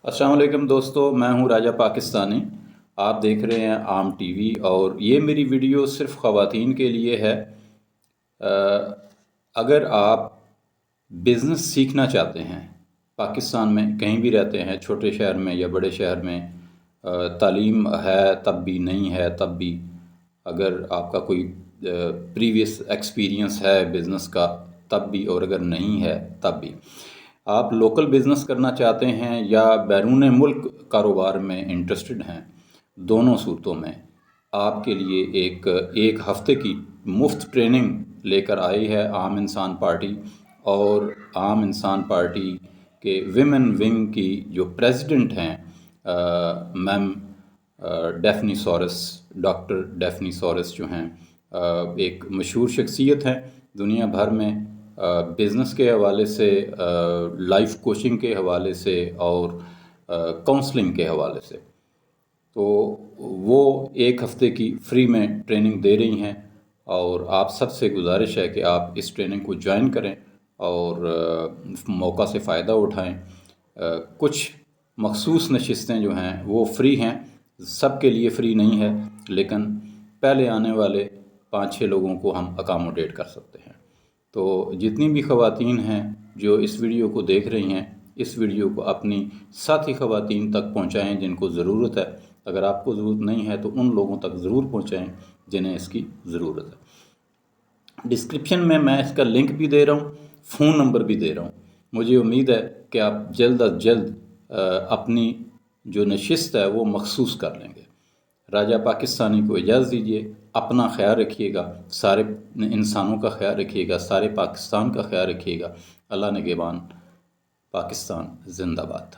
अस्सलाम वालेकुम दोस्तों, मैं हूं राजा पाकिस्तानी। आप देख रहे हैं आम टीवी और ये मेरी वीडियो सिर्फ ख़वातीन के लिए है। अगर आप बिज़नेस सीखना चाहते हैं, पाकिस्तान में कहीं भी रहते हैं, छोटे शहर में या बड़े शहर में, तालीम है तब भी, नहीं है तब भी, अगर आपका कोई प्रीवियस एक्सपीरियंस है बिज़नेस का तब भी, और अगर नहीं है तब भी, आप लोकल बिज़नेस करना चाहते हैं या बैरून मुल्क कारोबार में इंटरेस्टेड हैं, दोनों सूरतों में आपके लिए एक हफ़्ते की मुफ्त ट्रेनिंग लेकर आई है आम इंसान पार्टी। और आम इंसान पार्टी के विमेन विंग की जो प्रेसिडेंट हैं ma'am Daphne sorus, doctor Daphne sorus जो हैं, एक मशहूर शख्सियत हैं दुनिया भर में, बिज़नेस के हवाले से, लाइफ कोचिंग के हवाले से और काउंसलिंग के हवाले से। तो वो एक हफ़्ते की फ्री में ट्रेनिंग दे रही हैं और आप सबसे गुजारिश है कि आप इस ट्रेनिंग को ज्वाइन करें और मौका से फ़ायदा उठाएं। कुछ मखसूस नशिस्तें जो हैं वो फ्री हैं, सब के लिए फ्री नहीं है, लेकिन पहले आने वाले 5-6 लोगों को हम अकामोडेट कर सकते हैं। तो जितनी भी ख़वातीन हैं जो इस वीडियो को देख रही हैं, इस वीडियो को अपनी साथी ख़वातीन तक पहुंचाएं जिनको ज़रूरत है। अगर आपको ज़रूरत नहीं है तो उन लोगों तक ज़रूर पहुंचाएं जिन्हें इसकी ज़रूरत है। डिस्क्रिप्शन में मैं इसका लिंक भी दे रहा हूँ, फ़ोन नंबर भी दे रहा हूँ। मुझे उम्मीद है कि आप जल्द अज जल्द अपनी जो नशिस्त है वो मखसूस कर लेंगे। राजा पाकिस्तानी को इजाज़त दीजिए। अपना ख्याल रखिएगा, सारे इंसानों का ख्याल रखिएगा, सारे पाकिस्तान का ख्याल रखिएगा। अल्लाह निगहबान। पाकिस्तान जिंदाबाद।